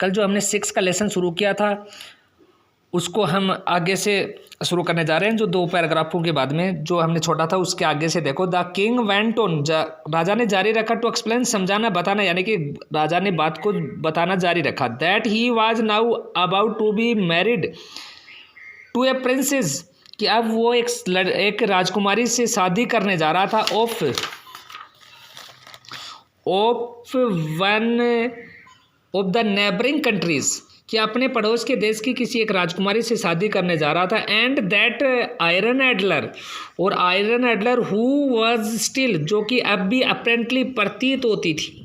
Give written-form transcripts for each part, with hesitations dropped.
कल जो हमने 6 का लेसन शुरू किया था उसको हम आगे से शुरू करने जा रहे हैं, जो 2 पैराग्राफों के बाद में जो हमने छोड़ा था उसके आगे से देखो। द किंग वेंट ऑन, राजा ने जारी रखा, टू एक्सप्लेन, समझाना बताना, यानी कि राजा ने बात को बताना जारी रखा। That he was now about to be married to a princess, कि अब वो एक राजकुमारी से शादी करने जा रहा था। Of one of the neighbouring countries, कि अपने पड़ोस के देश की किसी एक राजकुमारी से शादी करने जा रहा था। एंड दैट आयरन एडलर, और iron Adler who was still, जो कि अब भी अपेरेंटली प्रतीत होती थी,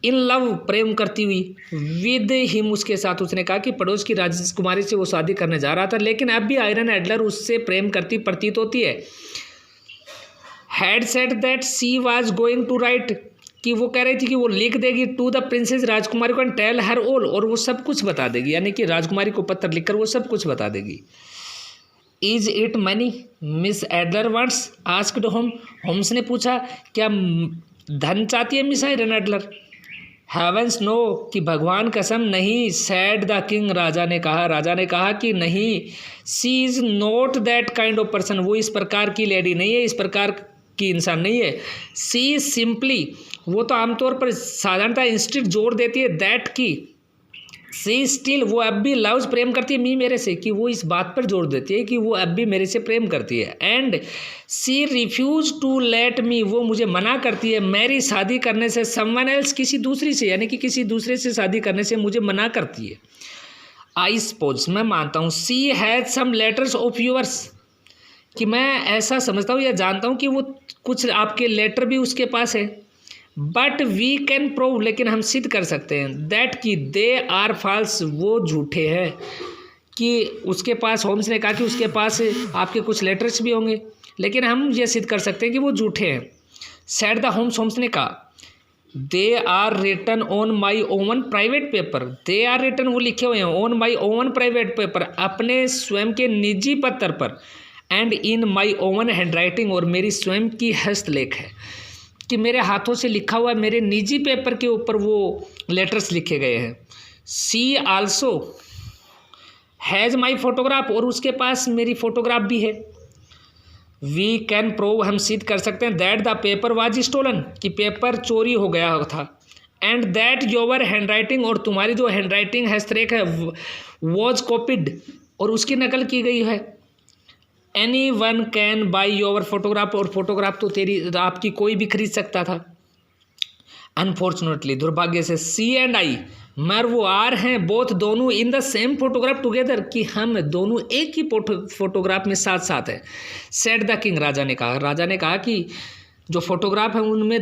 इन लव, प्रेम करती हुई, विद हिम, उसके साथ। उसने कहा कि पड़ोस की राजकुमारी से वो शादी करने जा रहा था, लेकिन अब भी आयरन एडलर उससे प्रेम करती प्रतीत होती है। Had said that she was going to write, कि वो कह रही थी कि वो लिख देगी टू द प्रिंसेस, राजकुमारी को, एंड टेल हर ऑल, और वो सब कुछ बता देगी, यानी कि राजकुमारी को पत्र लिखकर वो सब कुछ बता देगी। Is it money Miss Adler wants asked Holmes ने पूछा, क्या धन चाहती है Miss Irene Adler? Heavens no, कि भगवान कसम नहीं। सैड द किंग, राजा ने कहा कि नहीं। She is not that kind of person, वो इस प्रकार की लेडी नहीं है, इस प्रकार की इंसान नहीं है। सी सिंपली, वो तो आमतौर पर साधारणतः इंस्टिट जोड़ देती है दैट की। सी स्टिल, वो अब भी लव्स, प्रेम करती है, मी, मेरे से, कि वो इस बात पर जोड़ देती है कि वो अब भी मेरे से प्रेम करती है। And she refuse to let me, वो मुझे मना करती है मैरी, शादी करने से, समवन एल्स, किसी दूसरी से, यानी कि किसी दूसरे से शादी करने से मुझे मना करती है। आई सपोज, मैं मानता हूँ, she has some letters of yours, कि मैं ऐसा समझता हूँ या जानता हूँ कि वो कुछ आपके लेटर भी उसके पास है। बट वी कैन प्रूव, लेकिन हम सिद्ध कर सकते हैं, दैट कि दे आर फॉल्स, वो झूठे हैं। कि उसके पास, होम्स ने कहा कि उसके पास आपके कुछ लेटर्स भी होंगे, लेकिन हम ये सिद्ध कर सकते हैं कि वो झूठे हैं। सैड द होम्स ने कहा, they are written on my own private paper, they are written, वो लिखे हुए हैं, on my own private paper, अपने स्वयं के निजी पत्र पर, and in my own hand writing, और मेरी स्वयं की हस्तलेख है, कि मेरे हाथों से लिखा हुआ मेरे निजी पेपर के ऊपर वो लेटर्स लिखे गए हैं। सी आल्सो हैज़ माई फोटोग्राफ, और उसके पास मेरी फोटोग्राफ भी है। वी कैन प्रूव, हम सिद्ध कर सकते हैं, that the paper was stolen, कि पेपर चोरी हो गया था। And that your hand writing, और तुम्हारी जो हैंड राइटिंग हस्तरेख है, वॉज कॉपीड, और उसकी नकल की गई है। Any one can buy your photograph, और फोटोग्राफ तो आपकी कोई भी खरीद सकता था। अनफॉर्चुनेटली, दुर्भाग्य से, सी एंड आई, मर वो आर हैं, बोथ दोनों, in the same photograph together, कि हम दोनों एक ही फोटोग्राफ में साथ साथ है। सेड द किंग, राजा ने कहा कि जो फोटोग्राफ है उनमें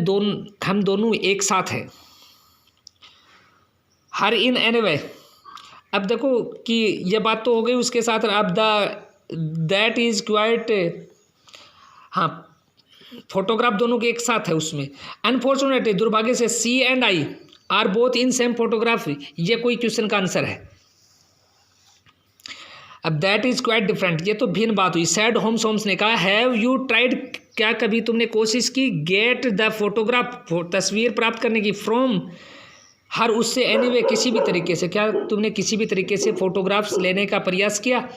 हम दोनों एक साथ हैं। हर इन एनीवे, अब देखो कि ये बात तो हो गई, उसके साथ अब दैट इज क्वाइट, हाँ, फोटोग्राफ दोनों के एक साथ है उसमें। अनफॉर्चुनेटली, दुर्भाग्य से, she and I are both in same photograph, ये कोई क्वेश्चन का आंसर है। अब दैट इज क्वाइट डिफरेंट, ये तो भिन्न बात हुई। सैड होम्स ने कहा, हैव यू ट्राइड, क्या कभी तुमने कोशिश की, गेट द फोटोग्राफ, तस्वीर प्राप्त करने की, फ्रॉम हर, उससे, एनीवे, किसी भी तरीके से, क्या तुमने किसी भी तरीके से फोटोग्राफ्स लेने का प्रयास किया?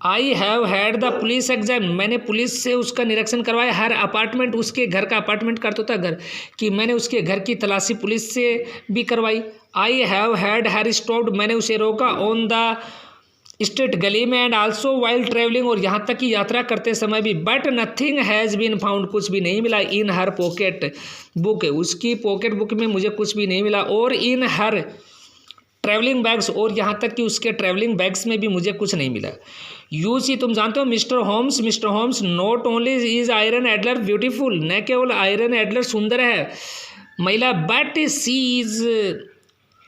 I have had the police exam, मैंने पुलिस से उसका निरीक्षण करवाया। हर अपार्टमेंट, उसके घर का, अपार्टमेंट का तो था घर, कि मैंने उसके घर की तलाशी पुलिस से भी करवाई। I have had her stopped, मैंने उसे रोका, ऑन द स्ट्रीट, गली में, एंड आल्सो वाइल ट्रेवलिंग, और यहाँ तक कि यात्रा करते समय भी। But nothing has been found, कुछ भी नहीं मिला। इन हर पॉकेट बुक, उसकी पॉकेट बुक में मुझे कुछ भी नहीं मिला। और इन हर ट्रैवलिंग बैग्स, और यहाँ तक कि उसके ट्रैवलिंग बैग्स में भी मुझे कुछ नहीं मिला। यू सी, तुम जानते हो, mister Holmes not only is Irene Adler beautiful, न केवल आयरन एडलर सुंदर है महिला, but she is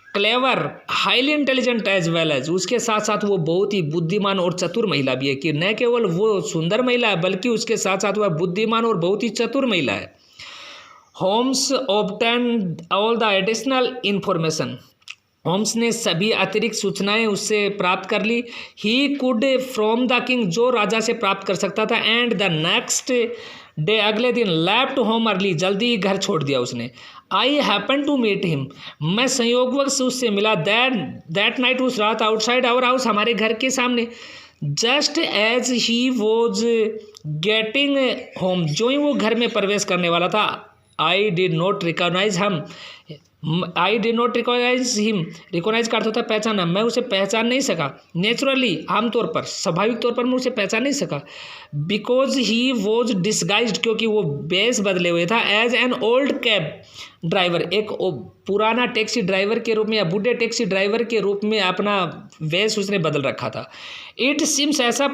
clever, highly intelligent as well as, उसके साथ साथ वो बहुत ही बुद्धिमान और चतुर महिला भी है। कि न केवल वो सुंदर महिला है, बल्कि उसके साथ साथ वह बुद्धिमान और बहुत ही चतुर महिला है। Holmes obtain all the additional information, Holmes ने सभी अतिरिक्त सूचनाएं उससे प्राप्त कर ली। He could from the king, जो राजा से प्राप्त कर सकता था। एंड द नेक्स्ट डे, अगले दिन, लेफ्ट होम अर्ली, जल्दी ही घर छोड़ दिया उसने। I happen to meet him, मैं संयोगवश से उससे मिला। दैट नाइट, उस रात, आउटसाइड आवर हाउस, हमारे घर के सामने। Just as he was getting home, जो ही वो घर में प्रवेश करने वाला था, I did not recognise him, recognise का अर्थ होता है पहचाना, मैं उसे पहचान नहीं सका। नेचुरली, आमतौर पर, स्वाभाविक तौर पर मैं उसे पहचान नहीं सका। बिकॉज ही वॉज डिस्गाइज्ड, क्योंकि वो बेस बदले हुए था, as an old cab driver, एक पुराना टैक्सी ड्राइवर के रूप में या बूढ़े टैक्सी ड्राइवर के रूप में अपना वेश उसने बदल रखा था। इट सिम्स, ऐसा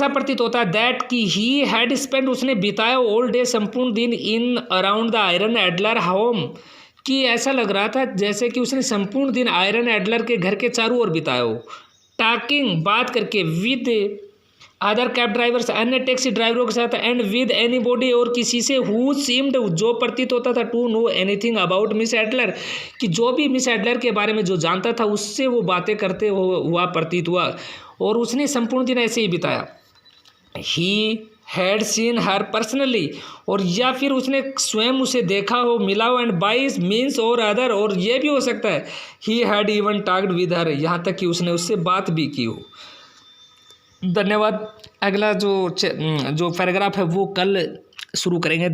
प्रतीत होता दैट कि ही हैड स्पेंड, उसने बिताया ऑल डे, संपूर्ण दिन, in around the iron Adler home, कि ऐसा लग रहा था जैसे कि उसने संपूर्ण दिन आयरन एडलर के घर के चारों ओर बिताया हो। टॉकिंग, बात करके, विद अदर कैब ड्राइवर्स, अन्य टैक्सी ड्राइवरों के साथ, एंड विद एनी बॉडी, और किसी से, हु सीम्ड, जो प्रतीत होता था, to know anything about Miss Adler, कि जो भी मिस एडलर के बारे में जो जानता था उससे वो बातें करते हुआ प्रतीत हुआ, और उसने संपूर्ण दिन ऐसे ही बिताया। He had seen her personally, और या फिर उसने स्वयं उसे देखा हो, मिला हो, एंड बाई मीन्स और अदर, और ये भी हो सकता है he had even talked with her, यहाँ तक कि उसने उससे बात भी की हो। धन्यवाद। अगला जो पैराग्राफ है वो कल शुरू करेंगे।